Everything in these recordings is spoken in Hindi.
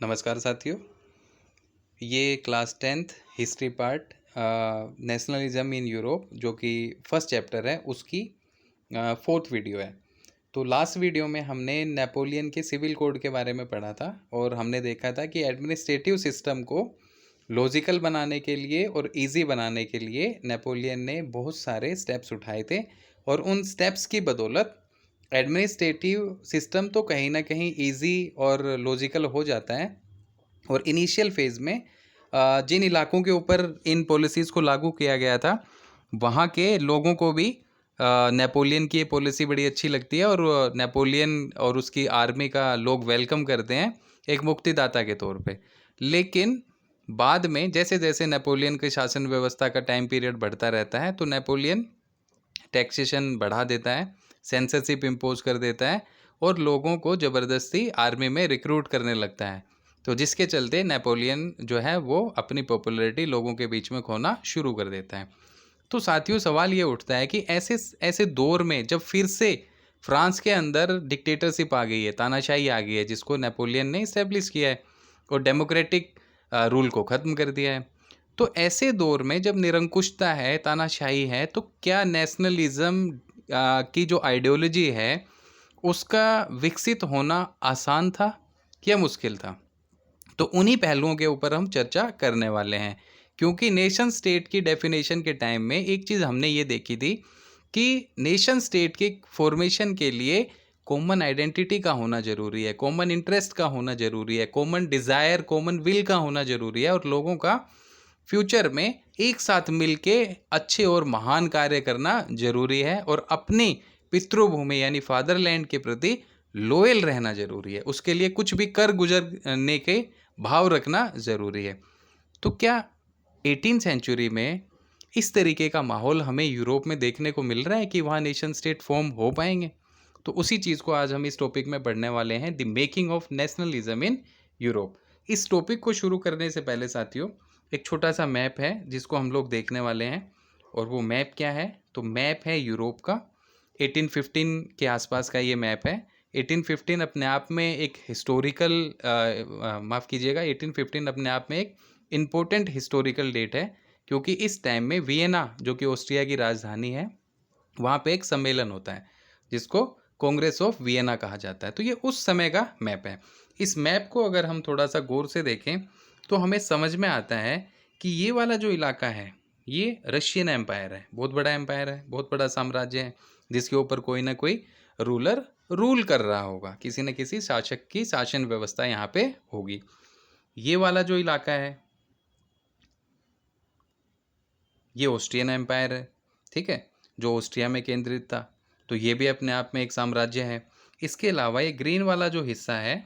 नमस्कार साथियों। ये class 10th history part nationalism in Europe जो कि फर्स्ट चैप्टर है उसकी फोर्थ वीडियो है। तो लास्ट वीडियो में हमने नेपोलियन के सिविल कोड के बारे में पढ़ा था और हमने देखा था कि एडमिनिस्ट्रेटिव सिस्टम को लॉजिकल बनाने के लिए और इजी बनाने के लिए नेपोलियन ने बहुत सारे स्टेप्स उठाए थे और उन स्टेप्स की बदौलत एडमिनिस्ट्रेटिव सिस्टम तो कहीं ना कहीं इजी और लॉजिकल हो जाता है। और इनिशियल फेज़ में जिन इलाकों के ऊपर इन पॉलिसीज़ को लागू किया गया था वहाँ के लोगों को भी नेपोलियन की ये पॉलिसी बड़ी अच्छी लगती है और नेपोलियन और उसकी आर्मी का लोग वेलकम करते हैं एक मुक्तिदाता के तौर पे। लेकिन बाद में जैसे जैसे नेपोलियन की शासन व्यवस्था का टाइम पीरियड बढ़ता रहता है तो नेपोलियन टैक्सेशन बढ़ा देता है, सेंसरशिप इम्पोज कर देता है और लोगों को ज़बरदस्ती आर्मी में रिक्रूट करने लगता है। तो जिसके चलते नेपोलियन जो है वो अपनी पॉपुलैरिटी लोगों के बीच में खोना शुरू कर देता है। तो साथियों सवाल ये उठता है कि ऐसे ऐसे दौर में जब फिर से फ्रांस के अंदर डिक्टेटरशिप आ गई है, तानाशाही आ गई है जिसको नेपोलियन ने इस्टेब्लिश किया है और डेमोक्रेटिक रूल को ख़त्म कर दिया है। तो ऐसे दौर में जब निरंकुशता है, तानाशाही है, तो क्या नेशनलिज्म की जो आइडियोलॉजी है उसका विकसित होना आसान था या मुश्किल था? तो उन्हीं पहलुओं के ऊपर हम चर्चा करने वाले हैं, क्योंकि नेशन स्टेट की डेफिनेशन के टाइम में एक चीज़ हमने ये देखी थी कि नेशन स्टेट के फॉर्मेशन के लिए कॉमन आइडेंटिटी का होना ज़रूरी है, कॉमन इंटरेस्ट का होना ज़रूरी है, कॉमन डिज़ायर, कॉमन विल का होना ज़रूरी है और लोगों का फ्यूचर में एक साथ मिलके अच्छे और महान कार्य करना ज़रूरी है और अपनी पितृभूमि यानी फादरलैंड के प्रति लोयल रहना ज़रूरी है। उसके लिए कुछ भी कर गुजरने के भाव रखना ज़रूरी है। तो क्या 18th सेंचुरी में इस तरीके का माहौल हमें यूरोप में देखने को मिल रहा है कि वहाँ नेशन स्टेट फॉर्म हो पाएंगे? तो उसी चीज़ को आज हम इस टॉपिक में पढ़ने वाले हैं, the making of nationalism in Europe. इस टॉपिक को शुरू करने से पहले साथियों एक छोटा सा मैप है जिसको हम लोग देखने वाले हैं और वो मैप क्या है? तो मैप है यूरोप का। 1815 के आसपास का ये मैप है। 1815 अपने आप में एक हिस्टोरिकल माफ़ कीजिएगा 1815 अपने आप में एक इम्पोर्टेंट हिस्टोरिकल डेट है, क्योंकि इस टाइम में वियना जो कि ऑस्ट्रिया की राजधानी है वहाँ पे एक सम्मेलन होता है जिसको कांग्रेस ऑफ वियना कहा जाता है। तो ये उस समय का मैप है। इस मैप को अगर हम थोड़ा सा गौर से देखें तो हमें समझ में आता है कि ये वाला जो इलाका है ये रशियन एम्पायर है, बहुत बड़ा एम्पायर है, बहुत बड़ा साम्राज्य है जिसके ऊपर कोई ना कोई रूलर रूल कर रहा होगा, किसी न किसी शासक की शासन व्यवस्था यहाँ पे होगी। ये वाला जो इलाका है ये ऑस्ट्रियन एम्पायर है, ठीक है, जो ऑस्ट्रिया में केंद्रित था। तो ये भी अपने आप में एक साम्राज्य है। इसके अलावा ये ग्रीन वाला जो हिस्सा है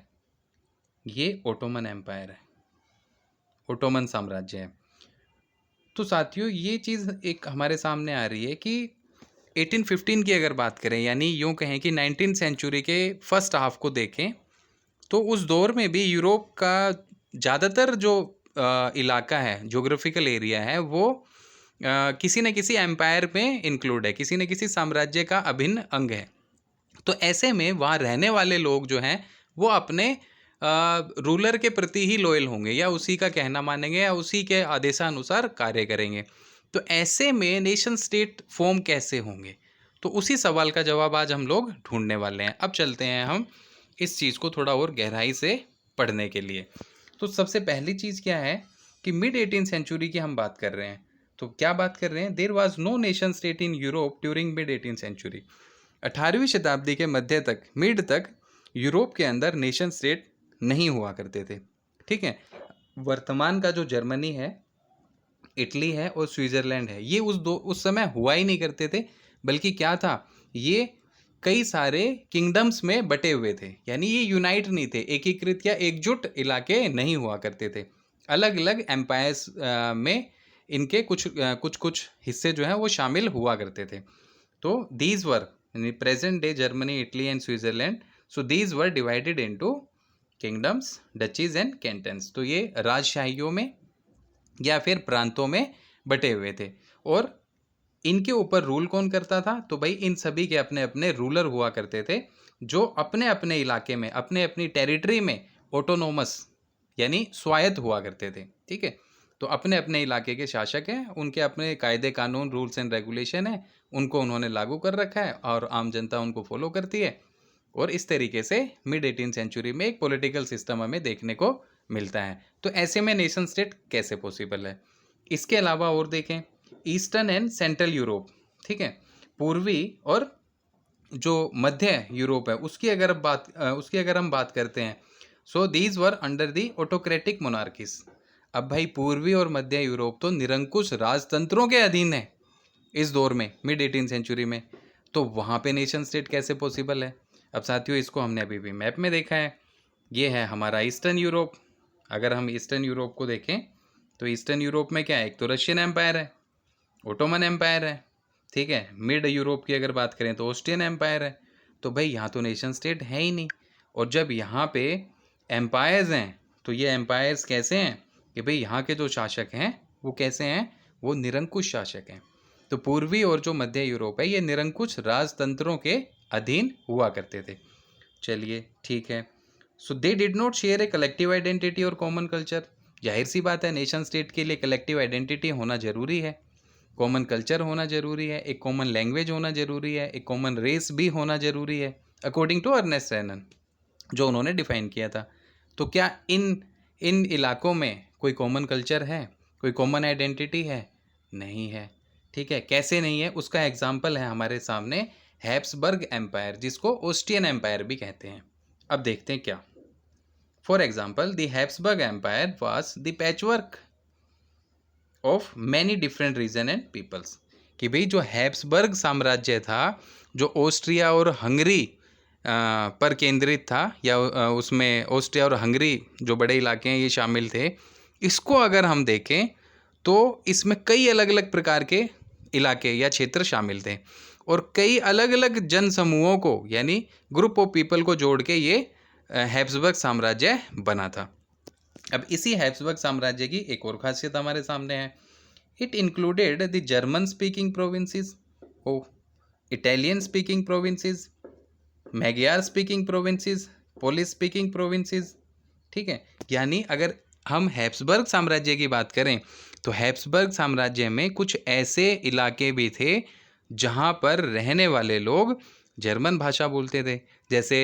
ये ओटोमन एम्पायर है, ओटोमन साम्राज्य है। तो साथियों ये चीज़ एक हमारे सामने आ रही है कि 1815 की अगर बात करें यानी यूँ कहें कि 19th सेंचुरी के फर्स्ट हाफ को देखें तो उस दौर में भी यूरोप का ज़्यादातर जो इलाका है, जोग्राफिकल एरिया है, वो किसी न किसी एम्पायर में इंक्लूड है, किसी न किसी साम्राज्य का अभिन्न अंग है। तो ऐसे में वहाँ रहने वाले लोग जो हैं वो अपने रूलर के प्रति ही लॉयल होंगे या उसी का कहना मानेंगे या उसी के आदेशानुसार कार्य करेंगे। तो ऐसे में नेशन स्टेट फॉर्म कैसे होंगे? तो उसी सवाल का जवाब आज हम लोग ढूंढने वाले हैं। अब चलते हैं हम इस चीज़ को थोड़ा और गहराई से पढ़ने के लिए। तो सबसे पहली चीज़ क्या है कि मिड 18th सेंचुरी की हम बात कर रहे हैं। तो क्या बात कर रहे हैं? There was no nation state in Europe during mid 18th century. 18वीं शताब्दी के मध्य तक, मिड तक यूरोप के अंदर नेशन स्टेट नहीं हुआ करते थे, ठीक है। वर्तमान का जो जर्मनी है, इटली है और स्विट्ज़रलैंड है, ये उस समय हुआ ही नहीं करते थे, बल्कि क्या था, ये कई सारे किंगडम्स में बटे हुए थे, यानी ये यूनाइट नहीं थे, एकीकृत या एकजुट इलाके नहीं हुआ करते थे। अलग अलग एम्पायर्स में इनके कुछ हिस्से जो हैं वो शामिल हुआ करते थे। तो दीज वर यानी present day Germany, Italy and Switzerland, so these were divided into kingdoms, duchies and cantons. तो ये राजशाहियों में या फिर प्रांतों में बटे हुए थे और इनके ऊपर रूल कौन करता था? तो भाई इन सभी के अपने अपने रूलर हुआ करते थे जो अपने अपने इलाके में, अपने अपनी टेरिटरी में ऑटोनोमस यानी स्वायत्त हुआ करते थे, ठीक है। तो अपने अपने इलाके के शासक हैं, उनके अपने कायदे कानून, रूल्स एंड रेगुलेशन है, उनको उन्होंने लागू कर रखा है और आम जनता उनको फॉलो करती है। और इस तरीके से मिड 18 सेंचुरी में एक पॉलिटिकल सिस्टम हमें देखने को मिलता है। तो ऐसे में नेशन स्टेट कैसे पॉसिबल है। इसके अलावा और देखें, ईस्टर्न एंड सेंट्रल यूरोप, ठीक है, पूर्वी और जो मध्य यूरोप है उसकी अगर हम बात करते हैं, सो these were under the autocratic monarchies. अब भाई पूर्वी और मध्य यूरोप तो निरंकुश राजतंत्रों के अधीन है इस दौर में, मिड 18 सेंचुरी में। तो वहाँ पे नेशन स्टेट कैसे पॉसिबल है। अब साथियों, इसको हमने अभी भी मैप में देखा है। ये है हमारा ईस्टर्न यूरोप। अगर हम ईस्टर्न यूरोप को देखें तो ईस्टर्न यूरोप में क्या है, एक तो रशियन एम्पायर है, ओटोमन एम्पायर है, ठीक है। मिड यूरोप की अगर बात करें तो ऑस्ट्रियन एम्पायर है। तो भाई यहाँ तो नेशन स्टेट है ही नहीं। और जब यहाँ पे एम्पायर्स हैं तो ये एम्पायर्स कैसे हैं कि भाई यहाँ के जो शासक हैं वो कैसे हैं, वो निरंकुश शासक हैं। तो पूर्वी और जो मध्य यूरोप है ये निरंकुश राजतंत्रों के अधीन हुआ करते थे। चलिए ठीक है। So they did not share a collective identity और कॉमन कल्चर। जाहिर सी बात है, नेशन स्टेट के लिए कलेक्टिव आइडेंटिटी होना जरूरी है, कॉमन कल्चर होना जरूरी है, एक कॉमन लैंग्वेज होना जरूरी है, एक कॉमन रेस भी होना जरूरी है, अकॉर्डिंग टू अर्नेस्ट रेनन जो उन्होंने डिफाइन किया था। तो क्या इन इन इलाकों में कोई कॉमन कल्चर है, कोई कॉमन आइडेंटिटी है? नहीं है, ठीक है। कैसे नहीं है, उसका एग्जाम्पल है हमारे सामने हैब्सबर्ग एम्पायर, जिसको ऑस्ट्रियन एम्पायर भी कहते हैं। अब देखते हैं क्या। For example, the Habsburg empire was the patchwork of many different region and peoples. कि भाई जो हैब्सबर्ग साम्राज्य था, जो ऑस्ट्रिया और हंगरी पर केंद्रित था, या उसमें ऑस्ट्रिया और हंगरी जो बड़े इलाके हैं ये शामिल थे, इसको अगर हम देखें तो इसमें कई अलग अलग प्रकार के इलाके या क्षेत्र शामिल थे और कई अलग अलग जन समूहों को, यानी ग्रुप ऑफ पीपल को जोड़ के ये हैब्सबर्ग साम्राज्य बना था। अब इसी हैब्सबर्ग साम्राज्य की एक और खासियत हमारे सामने है। It included the German speaking provinces, or Italian speaking provinces, Magyar speaking provinces, Polish speaking provinces, ठीक है। यानी अगर हम हैब्सबर्ग साम्राज्य की बात करें तो हैब्सबर्ग साम्राज्य में कुछ ऐसे इलाके भी थे जहाँ पर रहने वाले लोग जर्मन भाषा बोलते थे। जैसे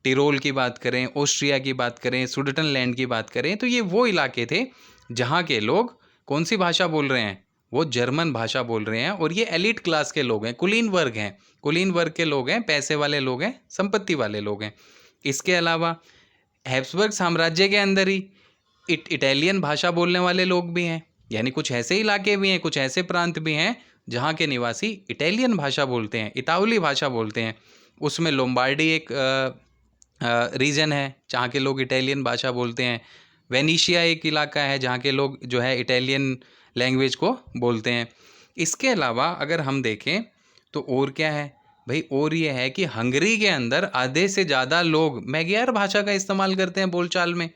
टिरोल की बात करें, ऑस्ट्रिया की बात करें, सुडेटनलैंड की बात करें, तो ये वो इलाके थे जहाँ के लोग कौन सी भाषा बोल रहे हैं, वो जर्मन भाषा बोल रहे हैं। और ये एलिट क्लास के लोग हैं, कुलीन वर्ग हैं, कुलीन वर्ग के लोग हैं, पैसे वाले लोग हैं, संपत्ति वाले लोग हैं। इसके अलावा हैब्सबर्ग साम्राज्य के अंदर ही इटालियन भाषा बोलने वाले लोग भी हैं, यानी कुछ ऐसे इलाके भी हैं, कुछ ऐसे प्रांत भी हैं जहाँ के निवासी इटालियन भाषा बोलते हैं, इतावली भाषा बोलते हैं। उसमें लोम्बार्डी एक रीजन है जहाँ के लोग इटालियन भाषा बोलते हैं। वेनिशिया एक इलाका है जहाँ के लोग जो है इटालियन लैंग्वेज को बोलते हैं। इसके अलावा अगर हम देखें तो और क्या है भाई, और ये है कि हंगरी के अंदर आधे से ज़्यादा लोग मैगियार भाषा का इस्तेमाल करते हैं बोलचाल में।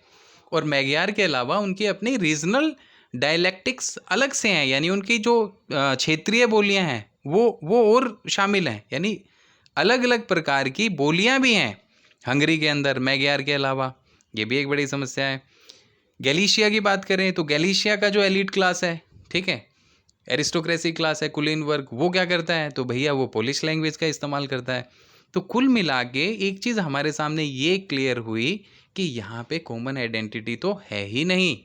और मैगियार के अलावा उनकी अपनी रीजनल डायलैक्टिक्स अलग से हैं, यानी उनकी जो क्षेत्रीय बोलियां हैं वो और शामिल हैं, यानी अलग अलग प्रकार की बोलियां भी हैं हंगरी के अंदर मैगियार के अलावा। ये भी एक बड़ी समस्या है। गैलीशिया की बात करें तो गैलीशिया का जो एलिट क्लास है, ठीक है, एरिस्टोक्रेसी क्लास है, कुलीन वर्ग, वो क्या करता है, तो भैया वो पोलिश लैंग्वेज का इस्तेमाल करता है। तो कुल मिला के एक चीज़ हमारे सामने ये क्लियर हुई कि यहाँ पे कॉमन आइडेंटिटी तो है ही नहीं।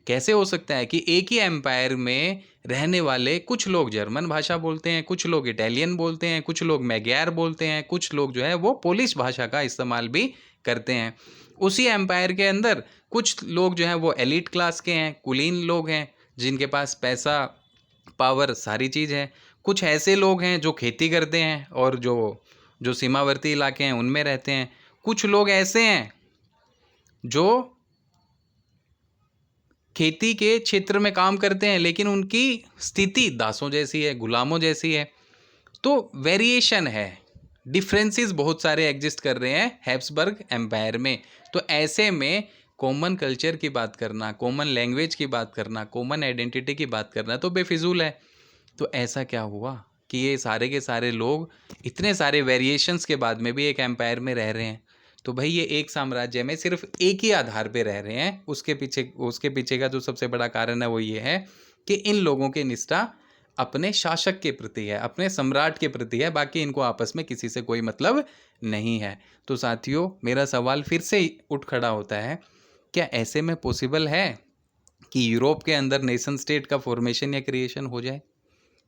कैसे हो सकता है कि एक ही एम्पायर में रहने वाले कुछ लोग जर्मन भाषा बोलते हैं, कुछ लोग इटालियन बोलते हैं, कुछ लोग मैगियार बोलते हैं, कुछ लोग जो है वो पोलिश भाषा का इस्तेमाल भी करते हैं। उसी एम्पायर के अंदर कुछ लोग जो हैं वो एलिट क्लास के हैं, कुलीन लोग हैं, जिनके पास पैसा, पावर, सारी चीज़ है। कुछ ऐसे लोग हैं जो खेती करते हैं और जो जो सीमावर्ती इलाके हैं उनमें रहते हैं। कुछ लोग ऐसे हैं जो खेती के क्षेत्र में काम करते हैं लेकिन उनकी स्थिति दासों जैसी है, गुलामों जैसी है। तो वेरिएशन है, डिफरेंसेस बहुत सारे एग्जिस्ट कर रहे हैं हैब्सबर्ग एम्पायर में। तो ऐसे में कॉमन कल्चर की बात करना, कॉमन लैंग्वेज की बात करना, कॉमन आइडेंटिटी की बात करना तो बेफिजूल है। तो ऐसा क्या हुआ कि ये सारे के सारे लोग इतने सारे वेरिएशंस के बाद में भी एक एम्पायर में रह रहे हैं। तो भाई ये एक साम्राज्य में सिर्फ एक ही आधार पे रह रहे हैं। उसके पीछे का जो सबसे बड़ा कारण है वो ये है कि इन लोगों की निष्ठा अपने शासक के प्रति है, अपने सम्राट के प्रति है, बाकी इनको आपस में किसी से कोई मतलब नहीं है। तो साथियों, मेरा सवाल फिर से उठ खड़ा होता है, क्या ऐसे में पॉसिबल है कि यूरोप के अंदर नेशन स्टेट का फॉर्मेशन या क्रिएशन हो जाए?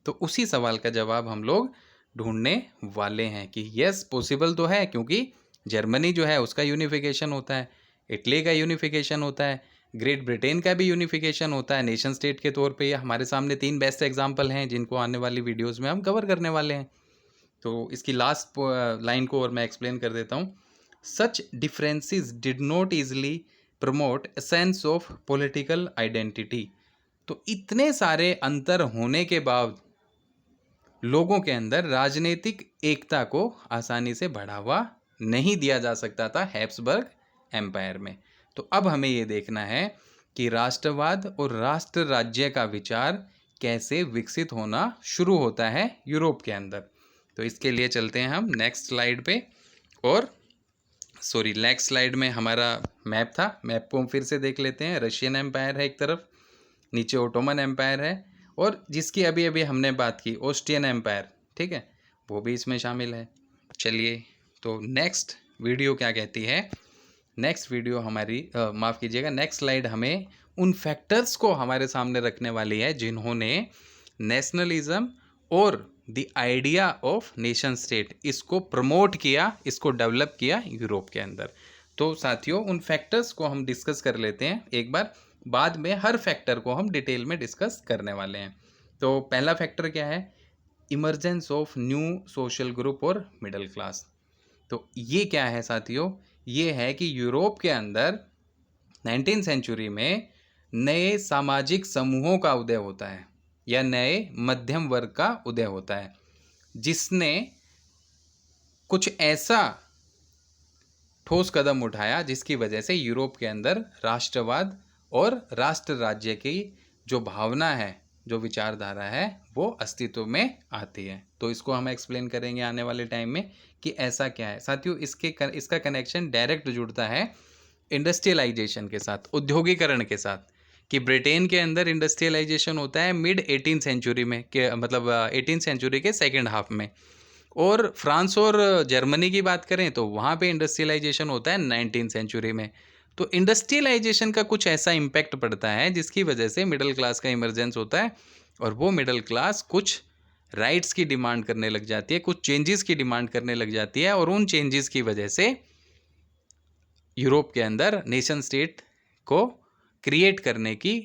तो उसी सवाल का जवाब हम लोग ढूंढने वाले हैं कि यस पॉसिबल तो है, क्योंकि जर्मनी जो है उसका यूनिफिकेशन होता है, इटली का यूनिफिकेशन होता है, ग्रेट ब्रिटेन का भी यूनिफिकेशन होता है नेशन स्टेट के तौर पे। ये हमारे सामने 3 बेस्ट एग्जांपल हैं जिनको आने वाली वीडियोस में हम कवर करने वाले हैं। तो इसकी लास्ट लाइन को और मैं एक्सप्लेन कर देता हूँ। Such differences did not easily promote a sense of political identity. तो इतने सारे अंतर होने के बाद लोगों के अंदर राजनीतिक एकता को आसानी से बढ़ावा नहीं दिया जा सकता था हैब्सबर्ग एम्पायर में। तो अब हमें ये देखना है कि राष्ट्रवाद और राष्ट्र राज्य का विचार कैसे विकसित होना शुरू होता है यूरोप के अंदर। तो इसके लिए चलते हैं हम नेक्स्ट स्लाइड पे। और नेक्स्ट स्लाइड में हमारा मैप था, मैप को हम फिर से देख लेते हैं। रशियन एम्पायर है एक तरफ, नीचे ओटोमन एम्पायर है, और जिसकी अभी अभी हमने बात की ऑस्ट्रियन एम्पायर, ठीक है, वो भी इसमें शामिल है। चलिए, तो नेक्स्ट वीडियो क्या कहती है? नेक्स्ट वीडियो हमारी माफ़ कीजिएगा, नेक्स्ट स्लाइड हमें उन फैक्टर्स को हमारे सामने रखने वाली है जिन्होंने नेशनलिज्म और the idea of nation state इसको प्रमोट किया, इसको डेवलप किया यूरोप के अंदर। तो साथियों, उन फैक्टर्स को हम डिस्कस कर लेते हैं एक बार, बाद में हर फैक्टर को हम डिटेल में डिस्कस करने वाले हैं। तो पहला फैक्टर क्या है? Emergence of new social group और मिडिल क्लास। तो ये क्या है साथियों? ये है कि यूरोप के अंदर 19वीं सेंचुरी में नए सामाजिक समूहों का उदय होता है या नए मध्यम वर्ग का उदय होता है, जिसने कुछ ऐसा ठोस कदम उठाया जिसकी वजह से यूरोप के अंदर राष्ट्रवाद और राष्ट्र राज्य की जो भावना है, जो विचारधारा है, वो अस्तित्व में आती है। तो इसको हम एक्सप्लेन करेंगे आने वाले टाइम में कि ऐसा क्या है। साथियों, इसका कनेक्शन डायरेक्ट जुड़ता है इंडस्ट्रियलाइजेशन के साथ, उद्योगीकरण के साथ, कि ब्रिटेन के अंदर इंडस्ट्रियलाइजेशन होता है मिड 18वीं सेंचुरी में, के मतलब 18वीं सेंचुरी के सेकेंड हाफ में। और फ्रांस और जर्मनी की बात करें तो वहाँ पे इंडस्ट्रियलाइजेशन होता है 19वीं सेंचुरी में। तो इंडस्ट्रियलाइजेशन का कुछ ऐसा इम्पैक्ट पड़ता है जिसकी वजह से मिडिल क्लास का इमरजेंस होता है, और वो मिडिल क्लास कुछ राइट्स की डिमांड करने लग जाती है, कुछ चेंजेस की डिमांड करने लग जाती है, और उन चेंजेस की वजह से यूरोप के अंदर नेशन स्टेट को क्रिएट करने की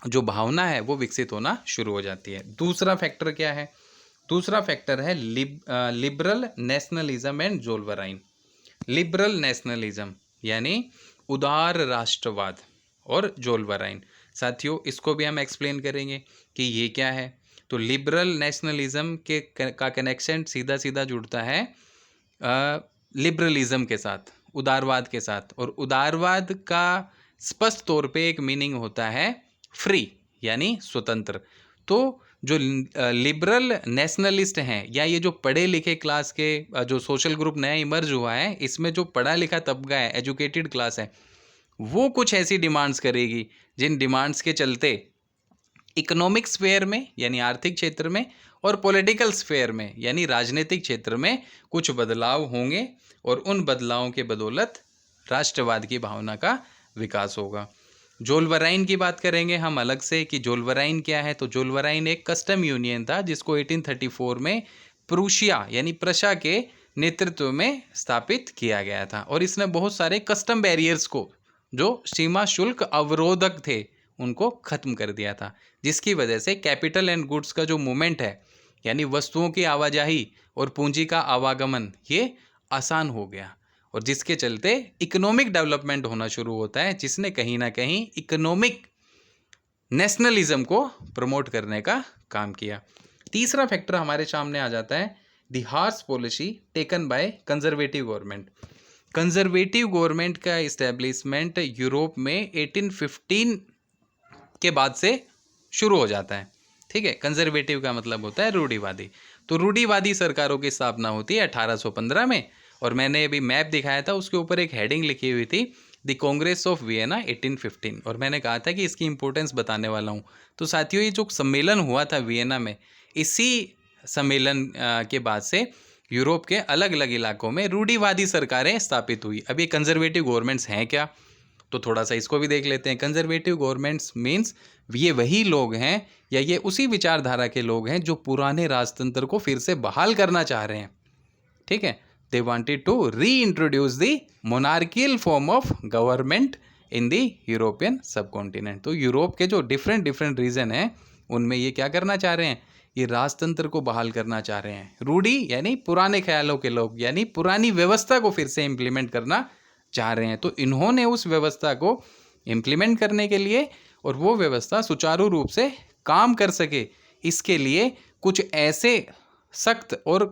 जो भावना है वो विकसित होना शुरू हो जाती है। दूसरा फैक्टर क्या है? दूसरा फैक्टर है liberal nationalism and Zollverein. Liberal nationalism यानी उदार राष्ट्रवाद और जोल्वराइन। साथियों, इसको भी हम एक्सप्लेन करेंगे कि ये क्या है। तो लिबरल नेशनलिज्म का कनेक्शन सीधा सीधा जुड़ता है लिबरलिज्म के साथ, उदारवाद के साथ। और उदारवाद का स्पष्ट तौर पे एक मीनिंग होता है फ्री, यानी स्वतंत्र। तो जो लिबरल नेशनलिस्ट हैं, या ये जो पढ़े लिखे क्लास के जो सोशल ग्रुप नया इमर्ज हुआ है, इसमें जो पढ़ा लिखा तबका है, एजुकेटेड क्लास है, वो कुछ ऐसी डिमांड्स करेगी जिन डिमांड्स के चलते इकोनॉमिक स्फेयर में यानी आर्थिक क्षेत्र में और पॉलिटिकल स्फेयर में यानी राजनीतिक क्षेत्र में कुछ बदलाव होंगे, और उन बदलावों के बदौलत राष्ट्रवाद की भावना का विकास होगा। जोल्वराइन की बात करेंगे हम अलग से कि जोल्वराइन क्या है। तो जोल्वराइन एक कस्टम यूनियन था जिसको 1834 में प्रूशिया यानी प्रशा के नेतृत्व में स्थापित किया गया था, और इसने बहुत सारे कस्टम बैरियर्स को, जो सीमा शुल्क अवरोधक थे, उनको खत्म कर दिया था, जिसकी वजह से कैपिटल एंड गुड्स का जो मूवमेंट है, यानी वस्तुओं की आवाजाही और पूंजी का आवागमन, ये आसान हो गया, और जिसके चलते इकोनॉमिक डेवलपमेंट होना शुरू होता है, जिसने कहीं ना कहीं इकोनॉमिक नेशनलिज्म को प्रमोट करने का काम किया। तीसरा फैक्टर हमारे सामने आ जाता है the harsh policy taken by conservative government. Conservative government का इस्टेब्लिशमेंट यूरोप में 1815 के बाद से शुरू हो जाता है, ठीक है। कंजर्वेटिव का मतलब होता है रूढ़िवादी। तो रूढ़िवादी सरकारों की स्थापना होती है 1815 में, और मैंने अभी मैप दिखाया था, उसके ऊपर एक हेडिंग लिखी हुई थी द कांग्रेस ऑफ वियना 1815, और मैंने कहा था कि इसकी इंपॉर्टेंस बताने वाला हूँ। तो साथियों, ये जो सम्मेलन हुआ था वियना में, इसी सम्मेलन के बाद से यूरोप के अलग अलग इलाकों में रूढ़िवादी सरकारें स्थापित हुई। अब ये कंजर्वेटिव गवर्नमेंट्स हैं क्या, तो थोड़ा सा इसको भी देख लेते हैं। कंजर्वेटिव गवर्नमेंट्स मीन्स ये वही लोग हैं या ये उसी विचारधारा के लोग हैं जो पुराने राजतंत्र को फिर से बहाल करना चाह रहे हैं। ठीक है, they wanted to reintroduce the monarchial form of government in the European subcontinent. तो यूरोप के जो डिफरेंट डिफरेंट रीजन हैं उनमें ये क्या करना चाह रहे हैं, ये राजतंत्र को बहाल करना चाह रहे हैं। रूढ़ी यानी पुराने ख्यालों के लोग, यानी पुरानी व्यवस्था को फिर से इम्प्लीमेंट करना चाह रहे हैं। तो इन्होंने उस व्यवस्था को इम्प्लीमेंट करने के लिए और वो व्यवस्था सुचारू रूप से काम कर सके, इसके लिए कुछ ऐसे सख्त और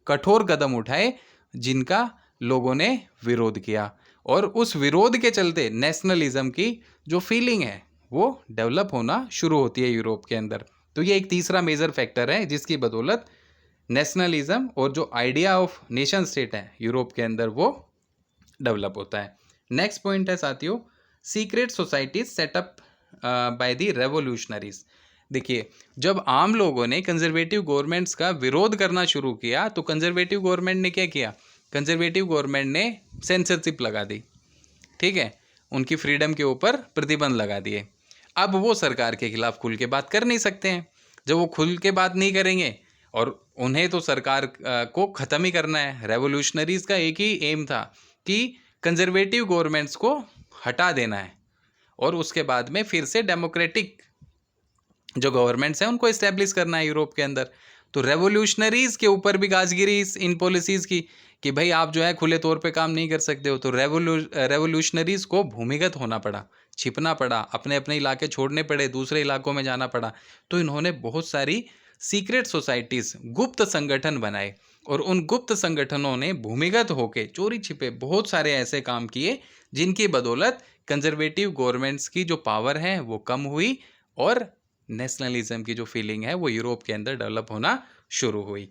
कठोर कदम उठाए जिनका लोगों ने विरोध किया, और उस विरोध के चलते नेशनलिज्म की जो फीलिंग है वो डेवलप होना शुरू होती है यूरोप के अंदर। तो ये एक तीसरा मेजर फैक्टर है जिसकी बदौलत नेशनलिज्म और जो आइडिया ऑफ नेशन स्टेट है यूरोप के अंदर वो डेवलप होता है। नेक्स्ट पॉइंट है साथियों, secret societies setup by the revolutionaries. देखिए, जब आम लोगों ने कंजर्वेटिव गवर्नमेंट्स का विरोध करना शुरू किया तो कंजर्वेटिव गवर्नमेंट ने क्या किया, कंजर्वेटिव गवर्नमेंट ने सेंसरशिप लगा दी। ठीक है, उनकी फ्रीडम के ऊपर प्रतिबंध लगा दिए। अब वो सरकार के खिलाफ खुल के बात कर नहीं सकते हैं। जब वो खुल के बात नहीं करेंगे, और उन्हें तो सरकार को ख़त्म ही करना है। रेवोल्यूशनरीज का एक ही एम था कि कंजर्वेटिव गवर्नमेंट्स को हटा देना है और उसके बाद में फिर से डेमोक्रेटिक जो गवर्नमेंट्स हैं उनको इस्टेब्लिश करना है यूरोप के अंदर। तो रेवोल्यूशनरीज के ऊपर भी गाजगिरी इन पॉलिसीज़ की कि भाई आप जो है खुले तौर पे काम नहीं कर सकते हो। तो रेवोल्यूशनरीज को भूमिगत होना पड़ा, छिपना पड़ा, अपने अपने इलाके छोड़ने पड़े, दूसरे इलाकों में जाना पड़ा। तो इन्होंने बहुत सारी सीक्रेट सोसाइटीज़, गुप्त संगठन बनाए, और उन गुप्त संगठनों ने भूमिगत होकर चोरी छिपे बहुत सारे ऐसे काम किए जिनकी बदौलत कंजर्वेटिव गवर्नमेंट्स की जो पावर है वो कम हुई और नेशनलिज्म की जो फीलिंग है वो यूरोप के अंदर डेवलप होना शुरू हुई।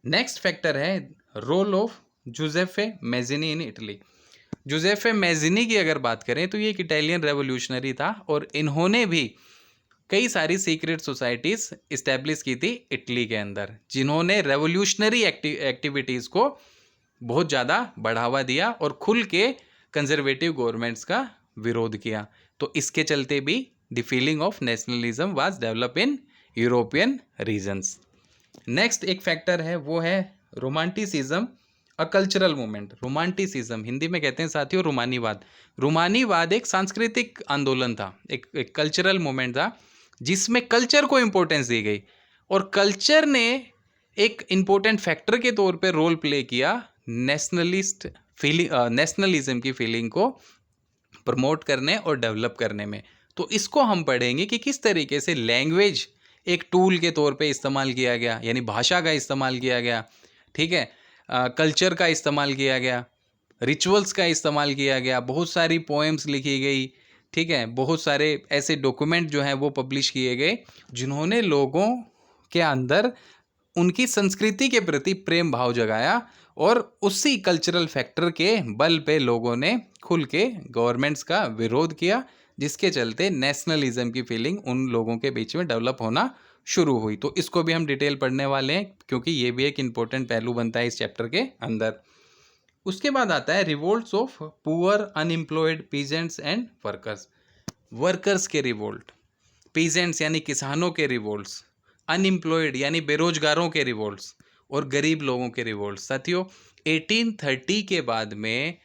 नेक्स्ट फैक्टर है role of Giuseppe Mazzini in Italy. Giuseppe Mazzini की अगर बात करें तो ये एक इटालियन रेवोल्यूशनरी था और इन्होंने भी कई सारी सीक्रेट सोसाइटीज़ इस्टेब्लिश की थी इटली के अंदर, जिन्होंने रेवोल्यूशनरी एक्टिविटीज़ को बहुत ज़्यादा बढ़ावा दिया और खुल के कंजर्वेटिव गवर्नमेंट्स का विरोध किया। तो इसके चलते भी the feeling of nationalism was develop in European regions. Next एक फैक्टर है वो है romanticism, a cultural movement. Romanticism Hindi में कहते हैं साथियों रोमानीवाद। रोमानीवाद एक सांस्कृतिक आंदोलन था, एक कल्चरल मूवमेंट था जिसमें कल्चर को इम्पोर्टेंस दी गई, और कल्चर ने एक इम्पोर्टेंट फैक्टर के तौर पे रोल प्ले किया नेशनलिज्म की फीलिंग को प्रमोट करने और डेवलप करने में। तो इसको हम पढ़ेंगे कि किस तरीके से लैंग्वेज एक टूल के तौर पे इस्तेमाल किया गया, यानी भाषा का इस्तेमाल किया गया। ठीक है, कल्चर का इस्तेमाल किया गया, रिचुअल्स का इस्तेमाल किया गया, बहुत सारी पोएम्स लिखी गई। ठीक है, बहुत सारे ऐसे डॉक्यूमेंट जो हैं वो पब्लिश किए गए जिन्होंने लोगों के अंदर उनकी संस्कृति के प्रति प्रेम भाव जगाया, और उसी कल्चरल फैक्टर के बल पे लोगों ने खुल के गवर्नमेंट्स का विरोध किया, जिसके चलते नेशनलिज्म की फीलिंग उन लोगों के बीच में डेवलप होना शुरू हुई। तो इसको भी हम डिटेल पढ़ने वाले हैं क्योंकि ये भी एक इम्पोर्टेंट पहलू बनता है इस चैप्टर के अंदर। उसके बाद आता है revolts of poor unemployed peasants and workers. Workers के रिवोल्ट, पीजेंट्स यानी किसानों के रिवोल्ट्स, अनएम्प्लॉयड यानी बेरोजगारों के रिवोल्ट्स, और गरीब लोगों के रिवोल्ट्स। साथियों 1830 के बाद में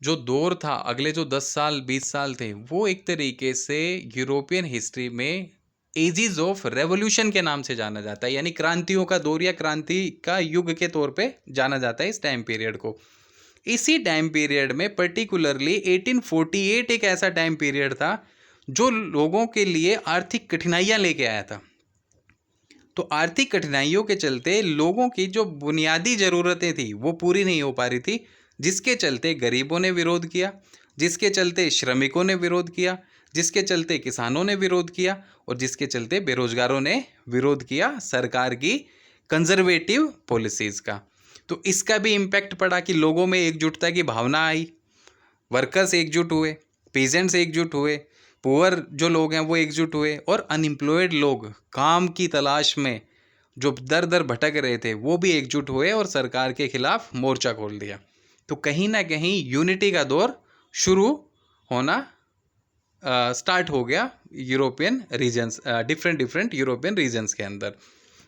जो दौर था, अगले जो 10 साल 20 साल थे, वो एक तरीके से यूरोपियन हिस्ट्री में एजिज ऑफ रेवोल्यूशन के नाम से जाना जाता है, यानी क्रांतियों का दौर या क्रांति का युग के तौर पे जाना जाता है इस टाइम पीरियड को। इसी टाइम पीरियड में पर्टिकुलरली 1848 एक ऐसा टाइम पीरियड था जो लोगों के लिए आर्थिक कठिनाइयां लेके आया था। तो आर्थिक कठिनाइयों के चलते लोगों की जो बुनियादी ज़रूरतें थी वो पूरी नहीं हो पा रही थी, जिसके चलते गरीबों ने विरोध किया, जिसके चलते श्रमिकों ने विरोध किया, जिसके चलते किसानों ने विरोध किया, और जिसके चलते बेरोजगारों ने विरोध किया सरकार की कंजर्वेटिव पॉलिसीज़ का। तो इसका भी इम्पैक्ट पड़ा कि लोगों में एकजुटता की भावना आई, वर्कर्स एकजुट हुए, पेजेंट्स एकजुट हुए, पुअर जो लोग हैं वो एकजुट हुए, और अनएम्प्लॉयड लोग काम की तलाश में जो दर दर भटक रहे थे वो भी एकजुट हुए और सरकार के खिलाफ मोर्चा खोल दिया। तो कहीं ना कहीं यूनिटी का दौर शुरू होना स्टार्ट हो गया European regions, different European regions के अंदर।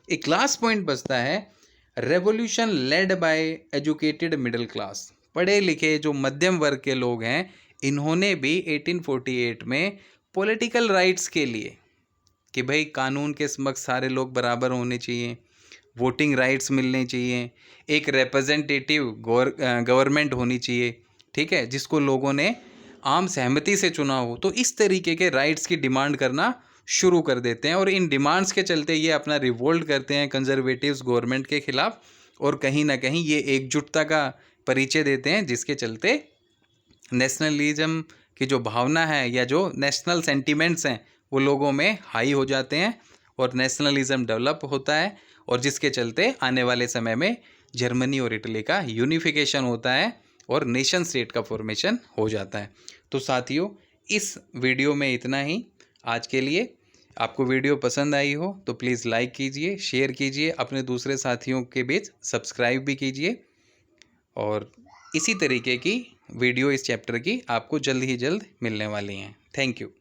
एक लास्ट पॉइंट बचता है, revolution led by educated middle class. पढ़े लिखे जो मध्यम वर्ग के लोग हैं, इन्होंने भी 1848 में पॉलिटिकल राइट्स के लिए कि भाई कानून के समक्ष सारे लोग बराबर होने चाहिए, वोटिंग राइट्स मिलने चाहिए, एक रिप्रेजेंटेटिव गवर्नमेंट होनी चाहिए, ठीक है, जिसको लोगों ने आम सहमति से चुना हो, तो इस तरीके के राइट्स की डिमांड करना शुरू कर देते हैं। और इन डिमांड्स के चलते ये अपना रिवोल्ट करते हैं कंजर्वेटिव्स गवर्नमेंट के खिलाफ, और कहीं ना कहीं ये एकजुटता का परिचय देते हैं, जिसके चलते नेशनलिज्म की जो भावना है या जो नेशनल सेंटिमेंट्स हैं वो लोगों में हाई हो जाते हैं और नेशनलिज्म डेवलप होता है, और जिसके चलते आने वाले समय में जर्मनी और इटली का यूनिफिकेशन होता है और नेशन स्टेट का फॉर्मेशन हो जाता है। तो साथियों, इस वीडियो में इतना ही आज के लिए। आपको वीडियो पसंद आई हो तो प्लीज़ लाइक कीजिए, शेयर कीजिए, अपने दूसरे साथियों के बीच सब्सक्राइब भी कीजिए, और इसी तरीके की वीडियो इस चैप्टर की आपको जल्द ही जल्द मिलने वाली हैं। Thank you.